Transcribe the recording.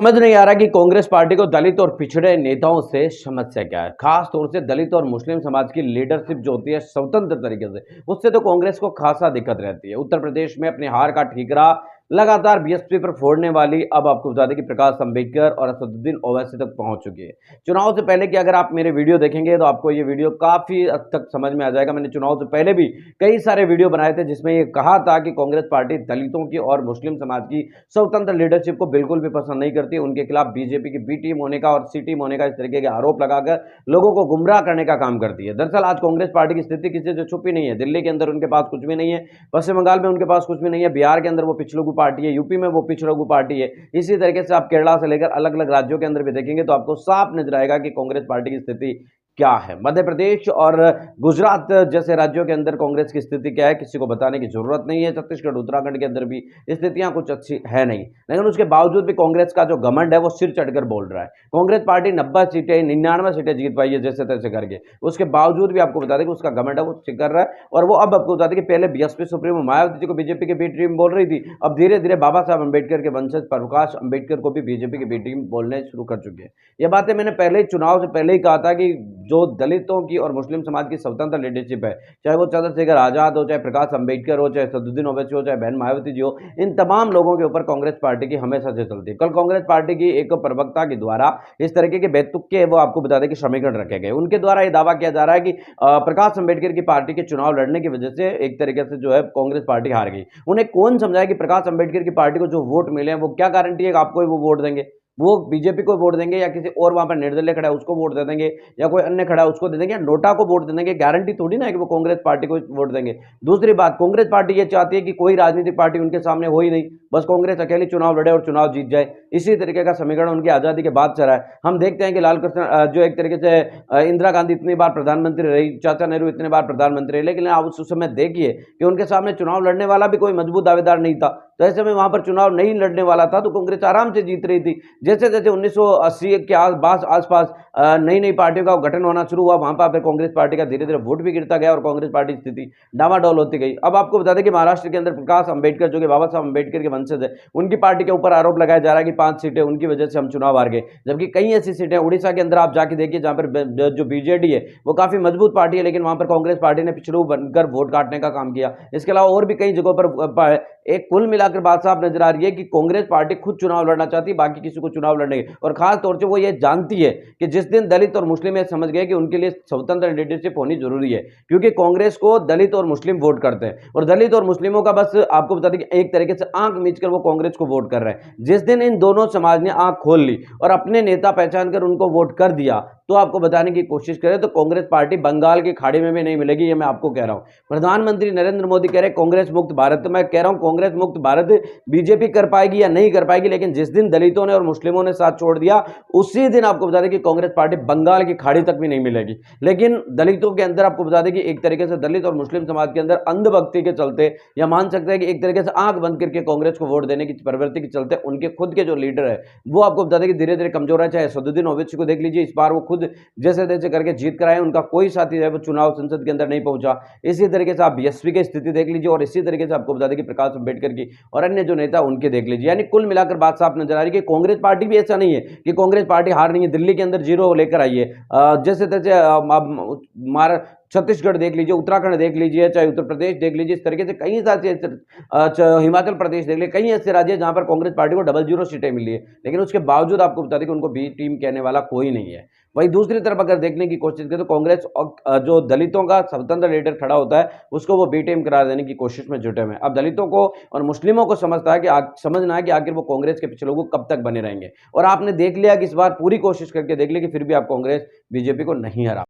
समझ नहीं आ रहा कि कांग्रेस पार्टी को दलित और पिछड़े नेताओं से समस्या क्या है। खास तौर से दलित और मुस्लिम समाज की लीडरशिप जो होती है स्वतंत्र तरीके से, उससे तो कांग्रेस को खासा दिक्कत रहती है। उत्तर प्रदेश में अपनी हार का ठीकरा लगातार बीएसपी पर फोड़ने वाली अब आपको बता दें कि प्रकाश अंबेडकर और असदुद्दीन ओवैसी तक पहुंच चुकी है। चुनाव से पहले की अगर आप मेरे वीडियो देखेंगे तो आपको ये वीडियो काफी हद तक समझ में आ जाएगा। मैंने चुनाव से पहले भी कई सारे वीडियो बनाए थे जिसमें ये कहा था कि कांग्रेस पार्टी दलितों की और मुस्लिम समाज की स्वतंत्र लीडरशिप को बिल्कुल भी पसंद नहीं करती। उनके खिलाफ बीजेपी की बी टीम होने का और सी टीम होने का इस तरीके के आरोप लगाकर लोगों को गुमराह करने का काम करती है। दरअसल आज कांग्रेस पार्टी की स्थिति किसी से छुपी नहीं है। दिल्ली के अंदर उनके पास कुछ भी नहीं है, पश्चिम बंगाल में उनके पास कुछ भी नहीं है, बिहार के अंदर वो पिछड़ों की पार्टी है, यूपी में वो पिछड़ों की पार्टी है। इसी तरीके से आप केरला से लेकर अलग अलग राज्यों के अंदर भी देखेंगे तो आपको साफ नजर आएगा कि कांग्रेस पार्टी की स्थिति क्या है। मध्य प्रदेश और गुजरात जैसे राज्यों के अंदर कांग्रेस की स्थिति क्या है किसी को बताने की जरूरत नहीं है। छत्तीसगढ़ उत्तराखंड के अंदर भी स्थितियां कुछ अच्छी है नहीं, लेकिन उसके बावजूद भी कांग्रेस का जो घमंड है वो सिर चढ़कर बोल रहा है। कांग्रेस पार्टी 90 सीटें 99 सीटें जीत पाई है जैसे तैसे करके, उसके बावजूद भी आपको बता दें कि उसका घमंड है वो कर रहा है। और वो अब आपको बता दें कि पहले बीएसपी सुप्रीमो मायावती जी को बीजेपी की बी टीम बोल रही थी, अब धीरे धीरे बाबा साहब अम्बेडकर के वंशज प्रकाश अम्बेडकर को भी बीजेपी की बी टीम बोलने शुरू कर चुके हैं। ये बातें मैंने पहले ही चुनाव से पहले ही कहा था कि जो दलितों की और मुस्लिम समाज की स्वतंत्र लीडरशिप है, चाहे वो चंद्रशेखर आजाद हो, चाहे प्रकाश अंबेडकर हो, चाहे असदुद्दीन ओवैसी हो, चाहे बहन मायावती जी हो, इन तमाम लोगों के ऊपर कांग्रेस पार्टी की हमेशा से चलती है। कल कांग्रेस पार्टी की एक प्रवक्ता के द्वारा इस तरीके के बेतुके वो आपको बता दें कि समीकरण रखे गए। उनके द्वारा यह दावा किया जा रहा है कि प्रकाश अंबेडकर की पार्टी के चुनाव लड़ने की वजह से एक तरीके से जो है कांग्रेस पार्टी हार गई। उन्हें कौन समझाया कि प्रकाश अंबेडकर की पार्टी को जो वोट मिले हैं वो क्या गारंटी है कि आपको वो वोट देंगे? वो बीजेपी को वोट देंगे या किसी और वहां पर निर्दलीय खड़ा है उसको वोट दे देंगे, या कोई अन्य खड़ा है उसको दे देंगे, या नोटा को वोट दे देंगे? गारंटी थोड़ी ना है कि वो कांग्रेस पार्टी को वोट देंगे। दूसरी बात, कांग्रेस पार्टी ये चाहती है कि कोई राजनीतिक पार्टी उनके सामने हो ही नहीं, बस कांग्रेस अकेली चुनाव लड़े और चुनाव जीत जाए। इसी तरीके का समीकरण उनकी आजादी के बाद चला है। हम देखते हैं कि लाल कृष्ण जो एक तरीके से इंदिरा गांधी इतनी बार प्रधानमंत्री रही, चाचा नेहरू इतने बार प्रधानमंत्री रहे, लेकिन आप उस समय देखिए कि उनके सामने चुनाव लड़ने वाला भी कोई मजबूत दावेदार नहीं था। तो ऐसे में वहां पर चुनाव नहीं लड़ने वाला था तो कांग्रेस आराम से जीत रही थी। जैसे जैसे 1980 के आसपास नई नई पार्टियों का गठन होना शुरू हुआ, वहां पर कांग्रेस पार्टी का धीरे धीरे वोट भी गिरता गया और कांग्रेस पार्टी की स्थिति डामाडोल होती गई। अब आपको बता दें कि महाराष्ट्र के अंदर प्रकाश अंबेडकर जो कि बाबा साहब अंबेडकर के वंशज है, उनकी पार्टी के ऊपर आरोप लगाया जा रहा है कि 5 सीटें उनकी वजह से हम चुनाव हार गए। जबकि कई ऐसी सीटें उड़ीसा के अंदर आप जाके देखिए जहां पर जो बीजेडी है वो काफी मजबूत पार्टी है, लेकिन वहां पर कांग्रेस पार्टी ने पिछड़ू बनकर वोट काटने का काम किया। इसके अलावा और भी कई जगहों पर एक कुल मिलाकर बात साफ नजर आ रही है कि कांग्रेस पार्टी खुद चुनाव लड़ना चाहती है, बाकी किसी को चुनाव लड़ने की। और खास तौर से वो ये जानती है कि जिस दिन दलित और मुस्लिम ये समझ गए कि उनके लिए स्वतंत्र लीडरशिप होनी जरूरी है, क्योंकि कांग्रेस को दलित और मुस्लिम वोट करते हैं और दलित और मुस्लिमों का बस आपको बता दें कि एक तरीके से आंख मीच कर वो कांग्रेस को वोट कर रहे हैं। जिस दिन इन दोनों समाज ने आंख खोल ली और अपने नेता पहचान कर उनको वोट कर दिया, तो आपको बताने की कोशिश करें तो कांग्रेस पार्टी बंगाल की खाड़ी में भी नहीं मिलेगी। ये मैं आपको कह रहा हूं। प्रधानमंत्री नरेंद्र मोदी कह रहे कांग्रेस मुक्त भारत, तो मैं कह रहा हूं कांग्रेस मुक्त भारत बीजेपी कर पाएगी या नहीं कर पाएगी, लेकिन जिस दिन दलितों ने और मुस्लिमों ने साथ छोड़ दिया उसी दिन आपको बता दें कि कांग्रेस पार्टी बंगाल की खाड़ी तक भी नहीं मिलेगी। लेकिन दलितों के अंदर आपको बता दें कि एक तरीके से दलित और मुस्लिम समाज के अंदर अंधभक्ति के चलते, या मान सकते हैं कि एक तरीके से आंख बंद करके कांग्रेस को वोट देने की प्रवृत्ति के चलते उनके खुद के जो लीडर है वो आपको बता दें कि धीरे धीरे कमजोर है। चाहे असदुद्दीन ओवैसी को देख लीजिए, इस बार वो खुद जैसे तैसे करके जीत कर आए, उनका कोई साथी है वो चुनाव संसद के अंदर नहीं पहुंचा। इसी तरीके से आप बीएसपी की स्थिति देख लीजिए और इसी तरीके से आपको बता दें कि प्रकाश अंबेडकर की और अन्य जो नेता उनके देख लीजिए। यानी कुल मिलाकर बात साफ नजर आ रही है कि कांग्रेस पार्टी भी ऐसा नहीं है कि कांग्रेस पार्टी हार नहीं है। दिल्ली के अंदर 0 लेकर आई है, जैसे तैसे छत्तीसगढ़ देख लीजिए, उत्तराखंड देख लीजिए, चाहे उत्तर प्रदेश देख लीजिए, इस तरीके से कई सारे हिमाचल प्रदेश देख लीजिए, कई ऐसे राज्य जहां पर कांग्रेस पार्टी को 00 सीटें मिली है, लेकिन उसके बावजूद आपको बता दें कि उनको बी टीम कहने वाला कोई नहीं है। वहीं दूसरी तरफ अगर देखने की कोशिश करें तो कांग्रेस जो दलितों का स्वतंत्र लीडर खड़ा होता है उसको वो बी टीम करा देने की कोशिश में जुटे हुए। अब दलितों को और मुस्लिमों को समझना है कि आखिर वो कांग्रेस के पिछले लोग कब तक बने रहेंगे। और आपने देख लिया कि इस बार पूरी कोशिश करके देख लिया कि फिर भी आप कांग्रेस बीजेपी को नहीं हरा।